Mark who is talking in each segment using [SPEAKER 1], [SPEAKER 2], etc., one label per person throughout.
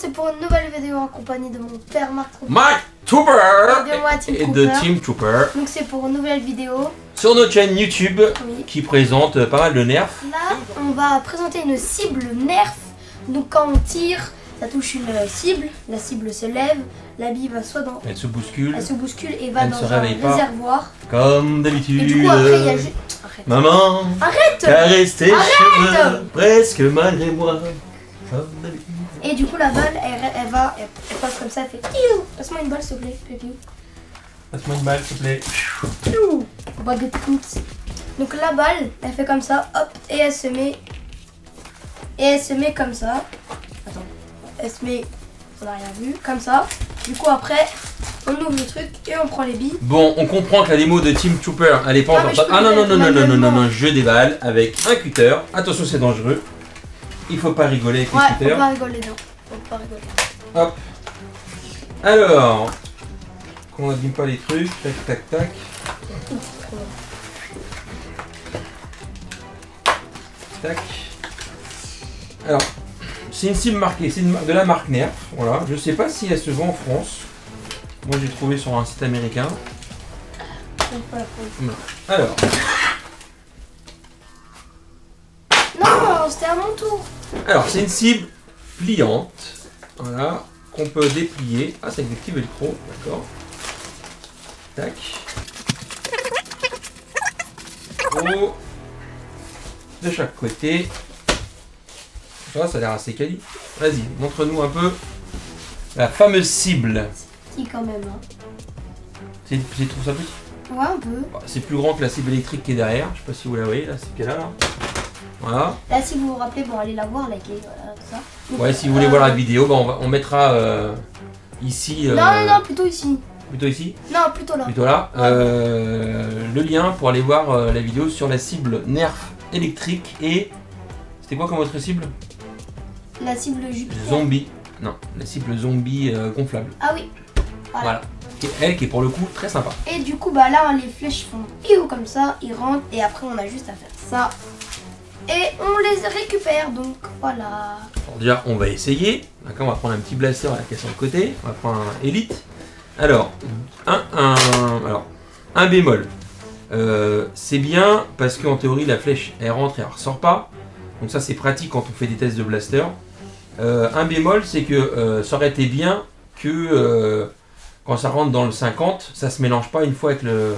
[SPEAKER 1] c'est pour une nouvelle vidéo en compagnie de mon père Mark Trooper.
[SPEAKER 2] Mark Trooper
[SPEAKER 1] Et de moi, Team
[SPEAKER 2] et
[SPEAKER 1] Trooper.
[SPEAKER 2] de Team Trooper.
[SPEAKER 1] Donc c'est pour une nouvelle vidéo.
[SPEAKER 2] Sur notre chaîne YouTube
[SPEAKER 1] Oui.
[SPEAKER 2] qui présente pas mal de nerfs.
[SPEAKER 1] Là, on va présenter une cible nerf. Donc quand on tire, ça touche une cible. La cible se lève. La bille va soit dans...
[SPEAKER 2] Elle se bouscule.
[SPEAKER 1] Elle se bouscule et va
[SPEAKER 2] Elle
[SPEAKER 1] dans
[SPEAKER 2] se
[SPEAKER 1] un
[SPEAKER 2] réveille pas.
[SPEAKER 1] réservoir.
[SPEAKER 2] Comme d'habitude.
[SPEAKER 1] Et du coup après il y a juste... Arrête.
[SPEAKER 2] Maman,
[SPEAKER 1] Arrête.
[SPEAKER 2] caresse tes cheveux, presque malgré moi. Comme d'habitude.
[SPEAKER 1] Et du coup la balle, elle passe comme ça, elle fait... Passe-moi une balle s'il te plaît, Pépiou.
[SPEAKER 2] Passe-moi une balle, s'il te plaît.
[SPEAKER 1] Baguette foot. Donc la balle, elle fait comme ça, hop, et elle se met... Et elle se met comme ça. Attends. Elle se met... On n'a rien vu. Comme ça. Du coup après, on ouvre le truc et on prend les billes.
[SPEAKER 2] Bon, on comprend que la démo de Team Trooper, elle est pas
[SPEAKER 1] Ah, mais
[SPEAKER 2] encore...
[SPEAKER 1] je peux
[SPEAKER 2] Ah non,
[SPEAKER 1] le
[SPEAKER 2] non, non,
[SPEAKER 1] mettre
[SPEAKER 2] non, non, non, non,
[SPEAKER 1] manuellement.
[SPEAKER 2] non, je déballe avec un cutter. Attention, c'est dangereux. Il faut pas rigoler avec
[SPEAKER 1] Ouais,
[SPEAKER 2] les
[SPEAKER 1] faut
[SPEAKER 2] cutters.
[SPEAKER 1] pas rigoler, non. Faut pas rigoler.
[SPEAKER 2] Hop. Alors, qu'on n'abîme pas les trucs. Tac, tac, tac. Tac. Alors, c'est une cible marquée, c'est de la marque Nerf. Voilà, je sais pas si elle se vend en France. Moi, j'ai trouvé sur un site américain.
[SPEAKER 1] Voilà.
[SPEAKER 2] Alors,
[SPEAKER 1] Non, c'était à mon tour.
[SPEAKER 2] alors c'est une cible pliante. Voilà, qu'on peut déplier. Ah, c'est avec des petits velcro, d'accord. Tac. Oh. De chaque côté. Ça a l'air assez quali. Vas-y, montre-nous un peu la fameuse cible.
[SPEAKER 1] Si, quand même. Hein.
[SPEAKER 2] Tu trouves ça petit?
[SPEAKER 1] Ouais, un peu.
[SPEAKER 2] Bah, c'est plus grand que la cible électrique qui est derrière. Je sais pas si vous la voyez, la cible qui est là. Voilà.
[SPEAKER 1] Là, si vous vous rappelez, bon, allez la voir, likez, voilà, tout ça. Donc,
[SPEAKER 2] Ouais, si vous voulez voir la vidéo, bah, on mettra ici.
[SPEAKER 1] Non, non, non, plutôt ici.
[SPEAKER 2] Plutôt ici?
[SPEAKER 1] Non, plutôt là.
[SPEAKER 2] Plutôt là. Le lien pour aller voir la vidéo sur la cible Nerf électrique et. C'était quoi comme autre cible?
[SPEAKER 1] La cible Jupiter.
[SPEAKER 2] Zombie. Non, la cible zombie gonflable.
[SPEAKER 1] Ah oui.
[SPEAKER 2] Voilà. Elle qui est pour le coup très sympa.
[SPEAKER 1] Et du coup, bah là, les flèches font piou comme ça, ils rentrent, et après, on a juste à faire ça. Et on les récupère, donc voilà.
[SPEAKER 2] Alors déjà, on va essayer. D'accord, on va prendre un petit blaster là, qui est sur le côté. On va prendre un Elite. Alors, un bémol. C'est bien parce qu'en théorie, la flèche, elle rentre et elle ressort pas. Donc ça, c'est pratique quand on fait des tests de blaster. Un bémol, c'est que ça aurait été bien que quand ça rentre dans le 50, ça se mélange pas une fois avec le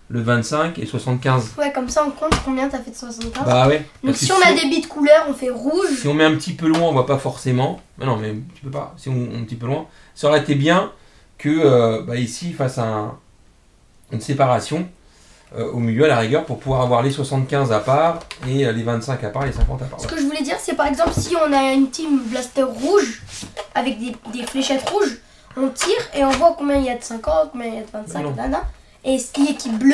[SPEAKER 2] 25 et 75.
[SPEAKER 1] Ouais, comme ça, on compte combien t'as fait de 75.
[SPEAKER 2] Bah ouais.
[SPEAKER 1] Donc
[SPEAKER 2] Parce que
[SPEAKER 1] si on a des billes de couleur, on fait rouge.
[SPEAKER 2] Si on met un petit peu loin, on voit pas forcément. Mais non, mais tu peux pas. Si on met un petit peu loin, ça aurait été bien que ici il fasse une séparation au milieu à la rigueur pour pouvoir avoir les 75 à part et les 25 à part, les 50 à part.
[SPEAKER 1] Ce que je voulais dire, c'est par exemple si on a une team blaster rouge avec des fléchettes rouges, on tire et on voit combien il y a de 50, combien il y a de 25, nana. Et ce qui est qui bleu,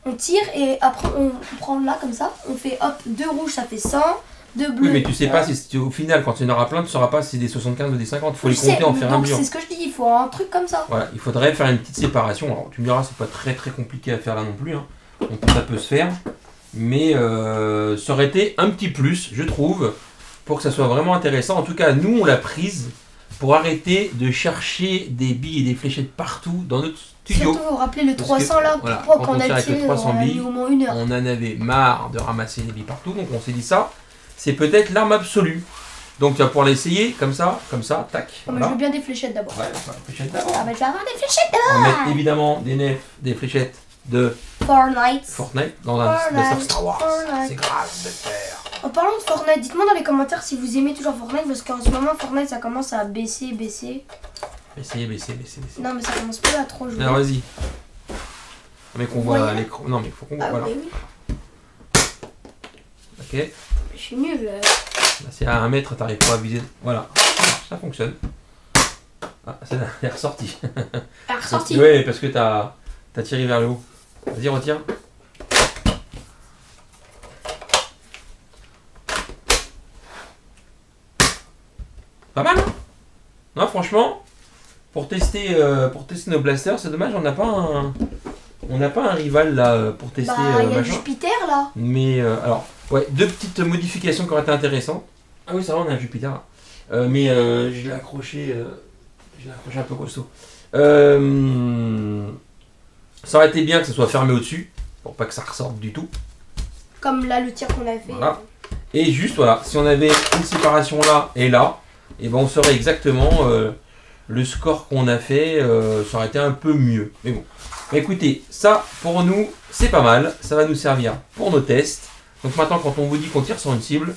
[SPEAKER 1] on tire et après on prend là comme ça, on fait hop, 2 rouges ça fait 100, 2 bleus.
[SPEAKER 2] Oui, mais tu sais pas si au final, quand il y en aura plein, tu sauras pas si c'est des 75 ou des 50. Il faut les
[SPEAKER 1] Je sais,
[SPEAKER 2] compter en faire un
[SPEAKER 1] donc
[SPEAKER 2] mesure.
[SPEAKER 1] c'est ce que je dis, il faut un truc comme ça.
[SPEAKER 2] Voilà, il faudrait faire une petite séparation. Alors tu me diras, c'est pas très compliqué à faire là non plus. Hein. Donc ça peut se faire. Mais ça aurait été un petit plus, je trouve, pour que ça soit vraiment intéressant. En tout cas, nous, on l'a prise pour arrêter de chercher des billes et des fléchettes partout dans notre studio.
[SPEAKER 1] Surtout vous rappelez le
[SPEAKER 2] Parce
[SPEAKER 1] 300 là,
[SPEAKER 2] voilà,
[SPEAKER 1] pourquoi
[SPEAKER 2] quand
[SPEAKER 1] qu'on
[SPEAKER 2] on tire
[SPEAKER 1] a
[SPEAKER 2] avec le
[SPEAKER 1] tiré,
[SPEAKER 2] 300
[SPEAKER 1] on a mis
[SPEAKER 2] billes,
[SPEAKER 1] au moins 1 heure.
[SPEAKER 2] on en avait marre de ramasser des billes partout. Donc on s'est dit ça, c'est peut-être l'arme absolue. Donc tu vas pouvoir l'essayer comme ça, tac.
[SPEAKER 1] Oh, mais je veux bien des fléchettes d'abord.
[SPEAKER 2] Ouais, enfin, les fléchettes d'abord.
[SPEAKER 1] Ah bah je vais avoir des fléchettes
[SPEAKER 2] On
[SPEAKER 1] d'abord.
[SPEAKER 2] met évidemment des fléchettes de
[SPEAKER 1] Fortnite.
[SPEAKER 2] dans un blaster Star Wars.
[SPEAKER 1] Fortnite.
[SPEAKER 2] C'est grave de le faire.
[SPEAKER 1] En parlant de Fortnite, dites-moi dans les commentaires si vous aimez toujours Fortnite parce qu'en ce moment Fortnite ça commence à baisser.
[SPEAKER 2] Essayez.
[SPEAKER 1] Non mais ça commence plus à trop jouer.
[SPEAKER 2] Alors vas-y. Mais qu'on
[SPEAKER 1] Vous
[SPEAKER 2] voit
[SPEAKER 1] voyez
[SPEAKER 2] l'écran. Non mais il faut qu'on voit.
[SPEAKER 1] Ah
[SPEAKER 2] Voilà.
[SPEAKER 1] oui.
[SPEAKER 2] Ok.
[SPEAKER 1] Je suis nulle.
[SPEAKER 2] Là, c'est à 1 mètre, t'arrives pas à viser. Voilà. Ça fonctionne. Ah, elle est ressortie.
[SPEAKER 1] Elle est ressortie.
[SPEAKER 2] Ouais, parce que t'as tiré vers le haut. Vas-y, retire. Pas mal, hein? Non, franchement, pour tester nos blasters, c'est dommage, on n'a pas un rival là pour tester
[SPEAKER 1] Bah il y a le
[SPEAKER 2] machin.
[SPEAKER 1] Jupiter là.
[SPEAKER 2] Mais alors, ouais, 2 petites modifications qui auraient été intéressantes. Ah oui, ça va, on a un Jupiter là. Mais je l'ai accroché un peu costaud. Ça aurait été bien que ça soit fermé au-dessus, pour pas que ça ressorte du tout.
[SPEAKER 1] Comme là, le tir qu'on a fait.
[SPEAKER 2] Voilà. Et juste, voilà, si on avait une séparation là et là, et ben on saurait exactement le score qu'on a fait, ça aurait été un peu mieux. Mais bon. Bah, écoutez, ça, pour nous, c'est pas mal. Ça va nous servir pour nos tests. Donc maintenant, quand on vous dit qu'on tire sur une cible,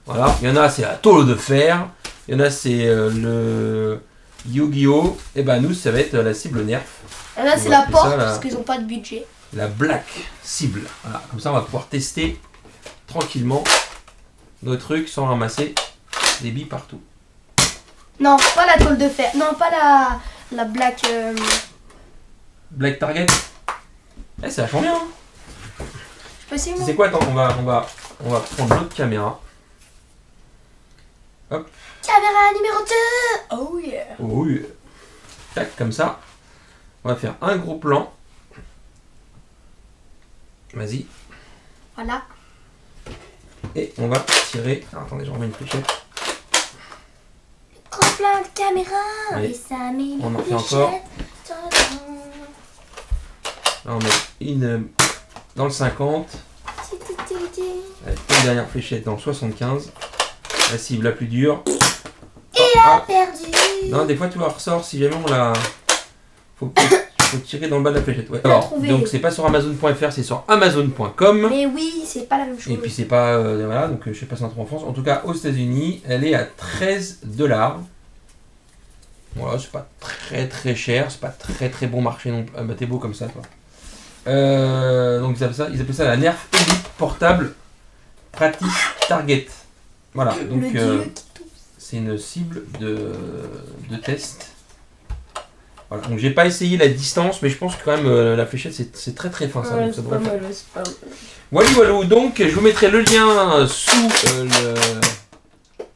[SPEAKER 2] voilà, il y en a, c'est la tôle de fer. Il y en a, c'est le Yu-Gi-Oh! Et ben nous, ça va être la cible Nerf.
[SPEAKER 1] Et là,
[SPEAKER 2] On
[SPEAKER 1] c'est
[SPEAKER 2] va
[SPEAKER 1] la
[SPEAKER 2] appeler
[SPEAKER 1] porte
[SPEAKER 2] ça,
[SPEAKER 1] parce qu'ils n'ont pas de budget.
[SPEAKER 2] La Black cible. Voilà, comme ça, on va pouvoir tester tranquillement nos trucs sans ramasser des billes partout.
[SPEAKER 1] Non, pas la tôle de fer. Non, pas la black.
[SPEAKER 2] Black Target. Eh, ça vachement bien. Hein.
[SPEAKER 1] Je peux essayer, moi.
[SPEAKER 2] C'est quoi? Attends, on va prendre l'autre caméra. Hop.
[SPEAKER 1] Caméra numéro 2. Oh yeah.
[SPEAKER 2] Oh yeah. Tac, comme ça. On va faire un gros plan. Vas-y.
[SPEAKER 1] Voilà.
[SPEAKER 2] Et on va tirer. Alors, attendez, je remets une fléchette.
[SPEAKER 1] Gros plein de caméras.
[SPEAKER 2] Allez.
[SPEAKER 1] Et ça met
[SPEAKER 2] On en
[SPEAKER 1] les
[SPEAKER 2] fait encore.
[SPEAKER 1] fléchettes.
[SPEAKER 2] Là, on met une dans le 50. Allez, une dernière fléchette dans le 75. La cible la plus dure.
[SPEAKER 1] Et a perdu.
[SPEAKER 2] Non, des fois tu vois, ressort si jamais on la. Faut tirer dans le bas de la fléchette. Ouais. Alors,
[SPEAKER 1] trouvé.
[SPEAKER 2] donc c'est pas sur Amazon.fr, c'est sur Amazon.com.
[SPEAKER 1] Mais oui, c'est pas la même chose.
[SPEAKER 2] Et puis c'est pas. Voilà, donc je sais pas si c'est un truc en France. En tout cas, aux États-Unis, elle est à 13 $. Voilà, c'est pas très cher, c'est pas très bon marché non plus. Ah bah t'es beau comme ça, toi. Donc ils appellent ça la Nerf Elite Portable Practice Target. Voilà, donc c'est une cible de test. Voilà, donc j'ai pas essayé la distance, mais je pense que quand même la fléchette c'est très fin ça. Donc ça devrait faire.
[SPEAKER 1] c'est pas mal.
[SPEAKER 2] Voilà, donc je vous mettrai le lien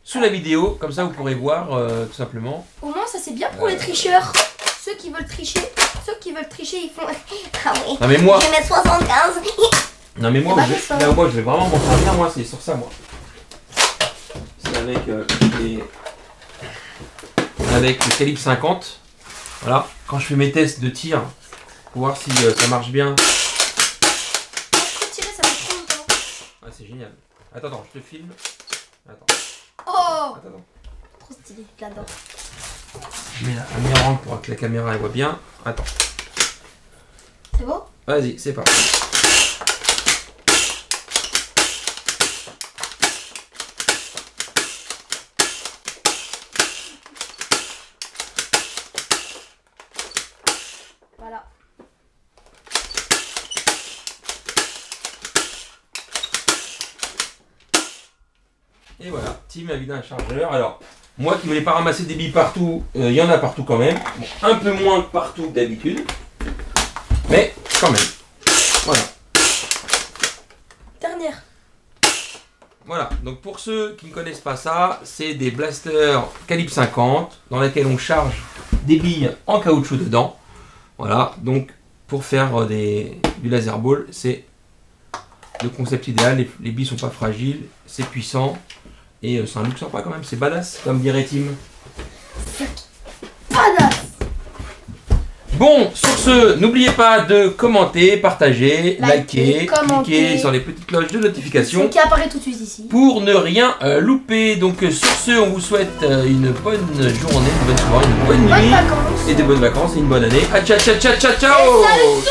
[SPEAKER 2] sous la vidéo, comme ça vous pourrez voir tout simplement.
[SPEAKER 1] Au moins, ça c'est bien pour les tricheurs. Ceux qui veulent tricher, ils font. Ah oui.
[SPEAKER 2] Non mais moi,
[SPEAKER 1] Je vais mettre 75.
[SPEAKER 2] non mais moi,
[SPEAKER 1] Eh ben,
[SPEAKER 2] je,
[SPEAKER 1] c'est ça.
[SPEAKER 2] là, moi je vais vraiment m'en servir, moi c'est sur ça moi. C'est avec le calibre 50. Voilà, quand je fais mes tests de tir, pour voir si ça marche bien.
[SPEAKER 1] Je peux tirer, ça fait trop longtemps.
[SPEAKER 2] Ah c'est génial. Attends, je te filme. Attends.
[SPEAKER 1] Oh,
[SPEAKER 2] Attends.
[SPEAKER 1] trop stylé, j'adore.
[SPEAKER 2] Je mets la caméra pour que la caméra elle voit bien. Attends.
[SPEAKER 1] C'est beau?
[SPEAKER 2] Vas-y, c'est parti.
[SPEAKER 1] Voilà.
[SPEAKER 2] Et voilà, Tim a vidé un chargeur. Alors, moi qui voulais pas ramasser des billes partout, il y en a partout quand même. Bon, un peu moins que partout d'habitude. Mais quand même. Voilà.
[SPEAKER 1] Dernière.
[SPEAKER 2] Voilà, donc pour ceux qui ne connaissent pas ça, c'est des blasters calibre 50 dans lesquels on charge des billes en caoutchouc dedans. Voilà, donc pour faire du laser ball, c'est le concept idéal. Les billes sont pas fragiles, c'est puissant et c'est un look sympa quand même, c'est badass comme dirait Tim.
[SPEAKER 1] Badass.
[SPEAKER 2] Bon, sur ce, n'oubliez pas de commenter, partager, liker,
[SPEAKER 1] commenter.
[SPEAKER 2] cliquer sur les petites cloches de notification.
[SPEAKER 1] C'est qui apparaît tout de suite ici.
[SPEAKER 2] Pour ne rien louper. Donc sur ce, on vous souhaite une bonne journée, une bonne soirée, une bonne
[SPEAKER 1] Bonnes
[SPEAKER 2] nuit
[SPEAKER 1] vacances.
[SPEAKER 2] et de bonnes vacances et une bonne année. Ah, ciao ciao ciao ciao ciao.
[SPEAKER 1] Et salut tout le monde.